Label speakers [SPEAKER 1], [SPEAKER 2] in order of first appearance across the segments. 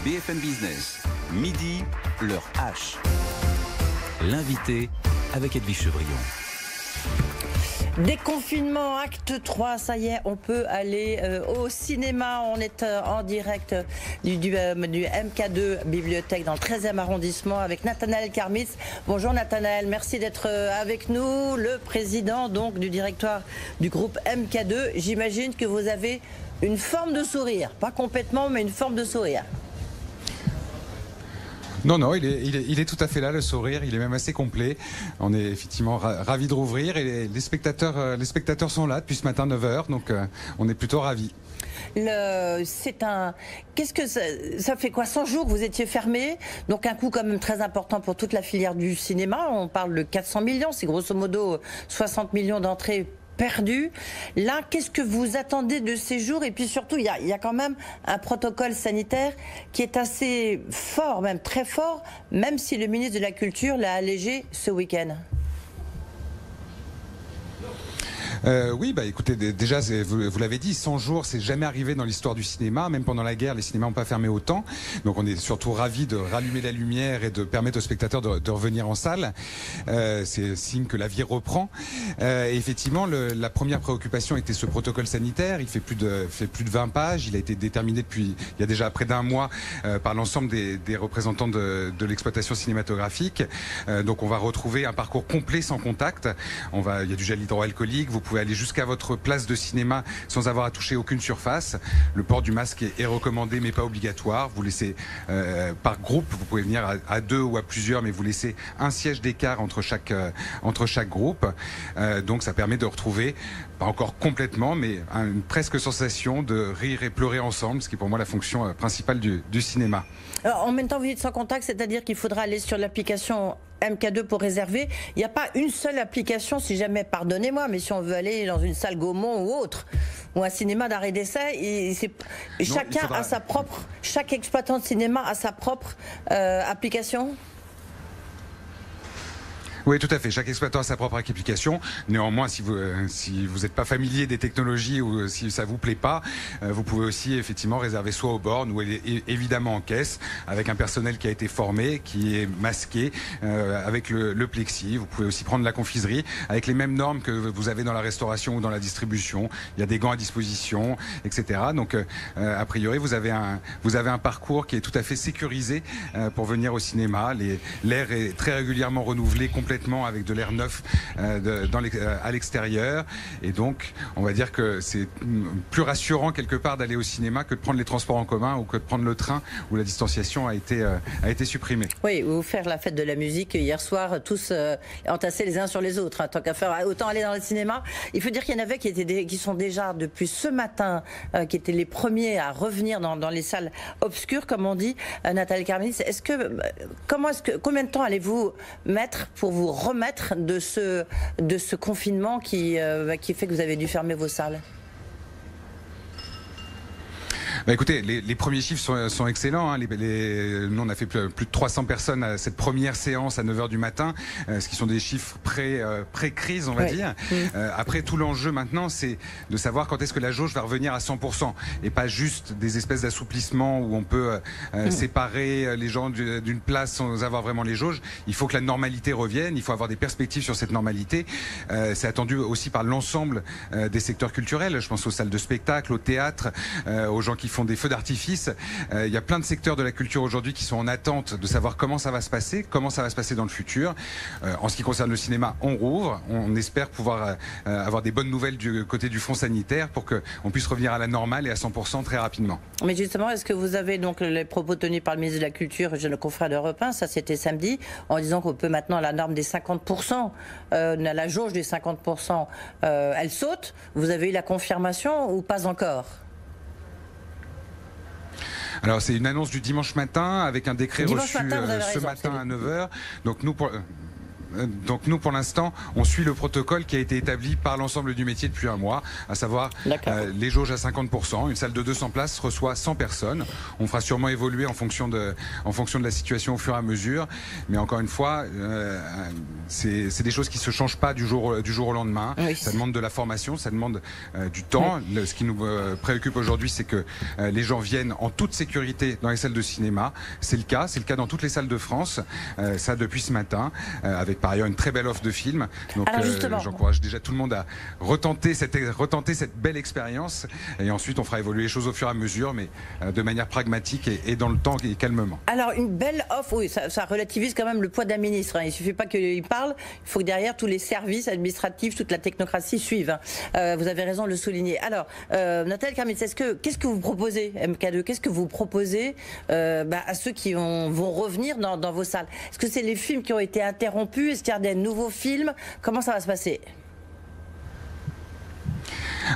[SPEAKER 1] BFM Business. Midi, l'heure H. L'invité avec Edwige Chevrillon.
[SPEAKER 2] Déconfinement, acte 3, ça y est, on peut aller au cinéma. On est en direct du MK2 Bibliothèque dans le 13e arrondissement avec Nathanaël Karmitz. Bonjour Nathanaël, merci d'être avec nous, le président donc du directoire du groupe MK2. J'imagine que vous avez une forme de sourire, pas complètement, mais une forme de sourire.
[SPEAKER 3] Non, il est tout à fait là, le sourire, il est même assez complet. On est effectivement ravis de rouvrir et les spectateurs sont là depuis ce matin 9h, donc on est plutôt ravis.
[SPEAKER 2] Qu'est-ce que ça fait quoi, 100 jours que vous étiez fermé, donc un coût quand même très important pour toute la filière du cinéma. On parle de 400 millions, c'est grosso modo 60 millions d'entrées perdu. Là, qu'est-ce que vous attendez de ces jours? Et puis surtout, il y a quand même un protocole sanitaire qui est assez fort, même très fort, même si le ministre de la Culture l'a allégé ce week-end.
[SPEAKER 3] Oui, écoutez, déjà, vous l'avez dit, 100 jours, c'est jamais arrivé dans l'histoire du cinéma. Même pendant la guerre, les cinémas n'ont pas fermé autant. Donc on est surtout ravis de rallumer la lumière et de permettre aux spectateurs de revenir en salle. C'est signe que la vie reprend. Et effectivement, la première préoccupation était ce protocole sanitaire. Il fait plus de 20 pages. Il a été déterminé il y a déjà près d'un mois par l'ensemble des représentants de l'exploitation cinématographique. Donc on va retrouver un parcours complet sans contact. Il y a du gel hydroalcoolique. Vous pouvez aller jusqu'à votre place de cinéma sans avoir à toucher aucune surface. Le port du masque est recommandé mais pas obligatoire. Vous laissez par groupe, vous pouvez venir à deux ou à plusieurs, mais vous laissez un siège d'écart entre chaque groupe. Donc ça permet de retrouver, pas encore complètement, mais une presque sensation de rire et pleurer ensemble, ce qui est pour moi la fonction principale du cinéma.
[SPEAKER 2] Alors, en même temps, vous dites sans contact, c'est-à-dire qu'il faudra aller sur l'application MK2 pour réserver. Il n'y a pas une seule application, si jamais, pardonnez-moi, mais si on veut aller dans une salle Gaumont ou autre, ou un cinéma d'arrêt d'essai, chaque exploitant de cinéma a sa propre application.
[SPEAKER 3] Oui, tout à fait. Chaque exploitant a sa propre application. Néanmoins, si vous n'êtes pas familier des technologies ou si ça vous plaît pas, vous pouvez aussi effectivement réserver soit aux bornes ou évidemment en caisse avec un personnel qui a été formé, qui est masqué avec le plexi. Vous pouvez aussi prendre la confiserie avec les mêmes normes que vous avez dans la restauration ou dans la distribution. Il y a des gants à disposition, etc. Donc, a priori, vous avez un parcours qui est tout à fait sécurisé pour venir au cinéma. L'air est très régulièrement renouvelé complètement avec de l'air neuf à l'extérieur, et donc on va dire que c'est plus rassurant quelque part d'aller au cinéma que de prendre les transports en commun ou que de prendre le train où la distanciation a été supprimée.
[SPEAKER 2] Oui, ou faire la fête de la musique hier soir, tous entassés les uns sur les autres, tant qu'à faire, autant aller dans le cinéma. Il faut dire qu'il y en avait qui sont déjà depuis ce matin, qui étaient les premiers à revenir dans les salles obscures, comme on dit. Nathanaël Karmitz, combien de temps allez-vous mettre pour vous remettre de ce confinement qui fait que vous avez dû fermer vos salles?
[SPEAKER 3] Écoutez, les premiers chiffres sont excellents. Hein. Nous, on a fait plus de 300 personnes à cette première séance à 9h du matin, ce qui sont des chiffres pré-crise, on va dire. Après, tout l'enjeu maintenant, c'est de savoir quand est-ce que la jauge va revenir à 100%, et pas juste des espèces d'assouplissements où on peut séparer les gens d'une place sans avoir vraiment les jauges. Il faut que la normalité revienne, il faut avoir des perspectives sur cette normalité. C'est attendu aussi par l'ensemble des secteurs culturels. Je pense aux salles de spectacle, au théâtre, aux gens qui font des feux d'artifice. Il y a plein de secteurs de la culture aujourd'hui qui sont en attente de savoir comment ça va se passer dans le futur. En ce qui concerne le cinéma, on rouvre. On espère pouvoir avoir des bonnes nouvelles du côté du fonds sanitaire pour qu'on puisse revenir à la normale et à 100% très rapidement. Mais
[SPEAKER 2] justement, est-ce que vous avez donc les propos tenus par le ministre de la Culture, le confrère d'Europe 1, ça c'était samedi, en disant qu'on peut maintenant la norme des 50%, la jauge des 50%, elle saute. Vous avez eu la confirmation ou pas encore ?
[SPEAKER 3] Alors c'est une annonce du dimanche matin avec un décret reçu ce matin à 9h. Donc nous, Donc nous, pour l'instant, on suit le protocole qui a été établi par l'ensemble du métier depuis un mois, à savoir les jauges à 50%. Une salle de 200 places reçoit 100 personnes. On fera sûrement évoluer en fonction de la situation au fur et à mesure. Mais encore une fois, c'est des choses qui se changent pas du jour au lendemain. Oui. Ça demande de la formation, ça demande du temps. Ce qui nous préoccupe aujourd'hui, c'est que les gens viennent en toute sécurité dans les salles de cinéma. C'est le cas dans toutes les salles de France. Ça depuis ce matin, avec par ailleurs une très belle offre de films. Donc j'encourage déjà tout le monde à retenter cette belle expérience. Et ensuite, on fera évoluer les choses au fur et à mesure, mais de manière pragmatique et dans le temps et calmement.
[SPEAKER 2] Alors, une belle offre, oui, ça relativise quand même le poids d'un ministre. Il ne suffit pas qu'il parle, il faut que derrière tous les services administratifs, toute la technocratie suivent. Vous avez raison de le souligner. Alors, Nathalie Karmitz, qu'est-ce que vous proposez, MK2? Qu'est-ce que vous proposez à ceux qui vont revenir dans vos salles? Est-ce que c'est les films qui ont été interrompus? Est-ce qu'il y a des nouveaux films? Comment ça va se passer?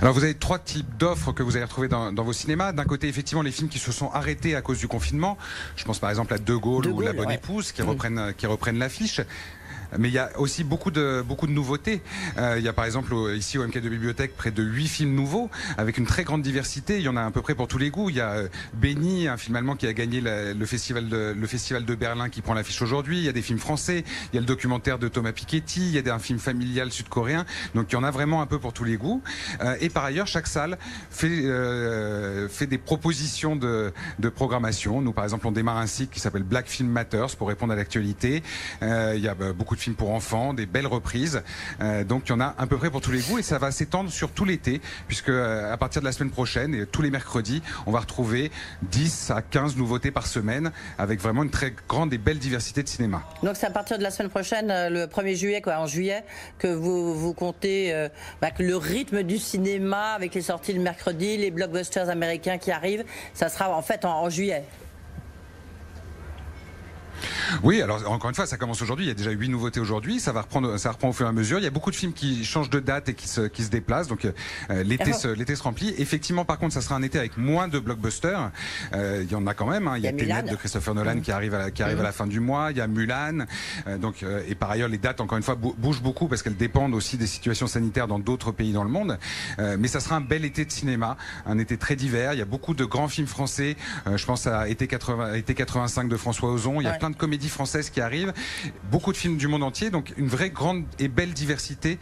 [SPEAKER 3] Alors vous avez 3 types d'offres que vous allez retrouver dans vos cinémas. D'un côté, effectivement, les films qui se sont arrêtés à cause du confinement. Je pense par exemple à De Gaulle ou La Bonne Épouse qui reprennent l'affiche. Mais il y a aussi beaucoup de nouveautés. Il y a par exemple ici au MK2 Bibliothèque près de 8 films nouveaux avec une très grande diversité. Il y en a à peu près pour tous les goûts. Il y a Béni, un film allemand qui a gagné le festival de Berlin qui prend l'affiche aujourd'hui. Il y a des films français. Il y a le documentaire de Thomas Piketty. Il y a un film familial sud-coréen. Donc il y en a vraiment un peu pour tous les goûts. Et par ailleurs, chaque salle fait des propositions de programmation. Nous par exemple, on démarre un cycle qui s'appelle Black Film Matters pour répondre à l'actualité. Il y a beaucoup de films pour enfants, des belles reprises. Donc il y en a à peu près pour tous les goûts et ça va s'étendre sur tout l'été puisque à partir de la semaine prochaine et tous les mercredis, on va retrouver 10 à 15 nouveautés par semaine avec vraiment une très grande et belle diversité de cinéma.
[SPEAKER 2] Donc c'est à partir de la semaine prochaine, le 1er juillet, en juillet, que vous comptez que le rythme du cinéma avec les sorties le mercredi, les blockbusters américains qui arrivent, ça sera en fait en juillet.
[SPEAKER 3] Oui, alors encore une fois, ça commence aujourd'hui. Il y a déjà 8 nouveautés aujourd'hui. Ça reprend au fur et à mesure. Il y a beaucoup de films qui changent de date et qui se déplacent. Donc l'été se remplit. Effectivement, par contre, ça sera un été avec moins de blockbusters. Il y en a quand même. Il y a Tenet de Christopher Nolan qui arrive à la fin du mois. Il y a Mulan. Et par ailleurs, les dates, encore une fois, bougent beaucoup parce qu'elles dépendent aussi des situations sanitaires dans d'autres pays dans le monde. Mais ça sera un bel été de cinéma, un été très divers. Il y a beaucoup de grands films français. Je pense à été 85 de François Ozon. Il y a plein de comédies françaises qui arrivent, beaucoup de films du monde entier, donc une vraie grande et belle diversité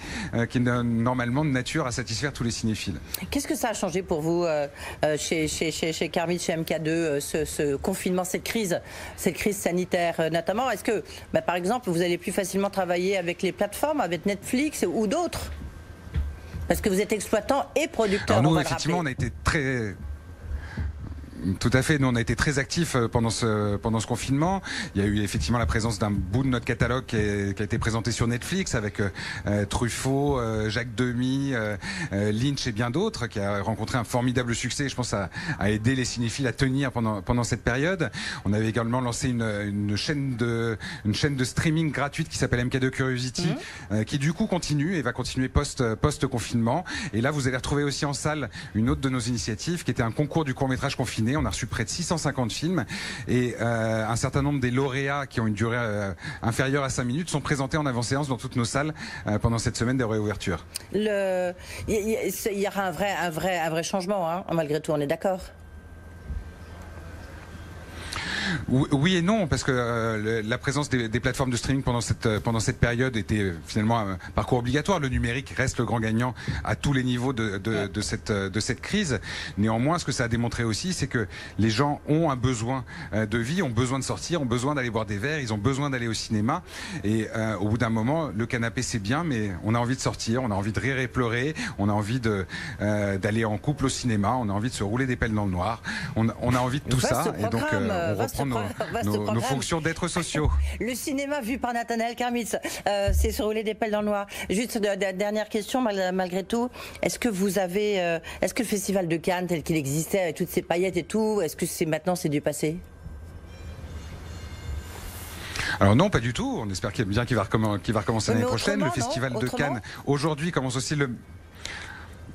[SPEAKER 3] qui est normalement de nature à satisfaire tous les cinéphiles.
[SPEAKER 2] Qu'est-ce que ça a changé pour vous chez Karmitz, chez MK2, ce confinement, cette crise sanitaire notamment? Est-ce que, par exemple, vous allez plus facilement travailler avec les plateformes, avec Netflix ou d'autres? Parce que vous êtes exploitant et producteur.
[SPEAKER 3] Alors nous, effectivement, on a été très... Tout à fait. Nous, on a été très actifs pendant ce confinement. Il y a eu effectivement la présence d'un bout de notre catalogue qui a été présenté sur Netflix avec Truffaut, Jacques Demy, Lynch et bien d'autres, qui a rencontré un formidable succès. Je pense à aider les cinéphiles à tenir pendant cette période. On avait également lancé une chaîne de streaming gratuite qui s'appelle MK2 Curiosity, qui du coup continue et va continuer post-confinement. Et là, vous allez retrouver aussi en salle une autre de nos initiatives qui était un concours du court-métrage confiné. On a reçu près de 650 films et un certain nombre des lauréats qui ont une durée inférieure à 5 minutes sont présentés en avant-séance dans toutes nos salles pendant cette semaine de réouverture.
[SPEAKER 2] Il y aura un vrai changement, malgré tout, on est d'accord?
[SPEAKER 3] Oui et non, parce que la présence des plateformes de streaming pendant cette période était finalement un parcours obligatoire. Le numérique reste le grand gagnant à tous les niveaux de cette crise. Néanmoins, ce que ça a démontré aussi, c'est que les gens ont un besoin de vie, ont besoin de sortir, ont besoin d'aller boire des verres, ils ont besoin d'aller au cinéma. Et au bout d'un moment, le canapé c'est bien, mais on a envie de sortir, on a envie de rire et pleurer, on a envie d'aller en couple au cinéma, on a envie de se rouler des pelles dans le noir, on a envie de tout ça. Et donc on reprend nos fonctions d'êtres sociaux.
[SPEAKER 2] Le cinéma vu par Nathalie Karmitz, c'est se rouler des pelles dans le noir. Juste dernière question, malgré tout, est-ce que le festival de Cannes tel qu'il existait avec toutes ces paillettes et tout, est-ce que maintenant c'est du passé?
[SPEAKER 3] Alors non, pas du tout. On espère qu'il va recommencer l'année prochaine. Le festival de Cannes aujourd'hui commence aussi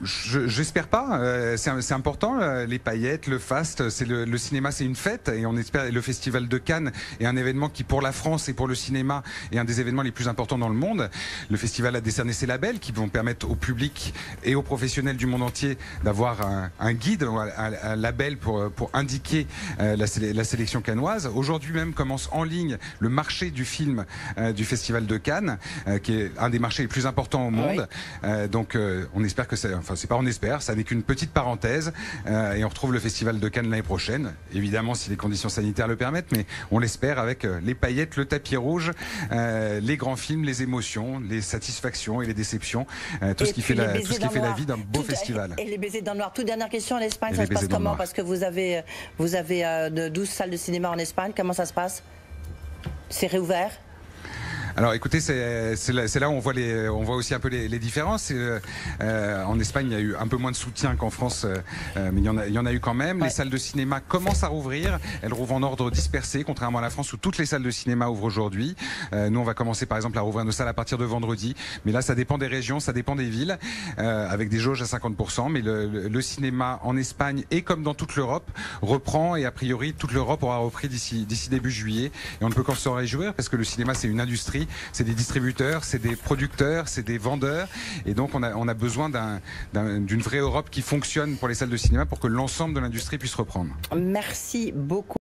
[SPEAKER 3] J'espère pas. C'est important. Les paillettes, le faste, le cinéma, c'est une fête, et on espère. Le Festival de Cannes est un événement qui, pour la France et pour le cinéma, est un des événements les plus importants dans le monde. Le festival a décerné ses labels qui vont permettre au public et aux professionnels du monde entier d'avoir un guide, un label pour indiquer la sélection cannoise. Aujourd'hui même commence en ligne le marché du film du Festival de Cannes, qui est un des marchés les plus importants au monde. Oui. Donc on espère que c'est pas on espère, ça n'est qu'une petite parenthèse, et on retrouve le Festival de Cannes l'année prochaine, évidemment si les conditions sanitaires le permettent, mais on l'espère avec les paillettes, le tapis rouge, les grands films, les émotions, les satisfactions et les déceptions, tout ce qui fait la vie d'un beau festival.
[SPEAKER 2] Et les baisers dans le noir. Toute dernière question, en Espagne, ça se passe comment? Parce que vous avez 12 salles de cinéma en Espagne, comment ça se passe? C'est réouvert?
[SPEAKER 3] Alors écoutez, c'est là où on voit aussi un peu les différences. En Espagne, il y a eu un peu moins de soutien qu'en France, mais il y en a eu quand même. Ouais. Les salles de cinéma commencent à rouvrir. Elles rouvrent en ordre dispersé, contrairement à la France où toutes les salles de cinéma ouvrent aujourd'hui. Nous, on va commencer par exemple à rouvrir nos salles à partir de vendredi. Mais là, ça dépend des régions, ça dépend des villes, avec des jauges à 50%. Mais le cinéma en Espagne, et comme dans toute l'Europe, reprend, et a priori toute l'Europe aura repris d'ici début juillet. Et on ne peut qu'en se réjouir parce que le cinéma, c'est une industrie. C'est des distributeurs, c'est des producteurs, c'est des vendeurs, et donc on a besoin d'une vraie Europe qui fonctionne pour les salles de cinéma pour que l'ensemble de l'industrie puisse reprendre.
[SPEAKER 2] Merci beaucoup.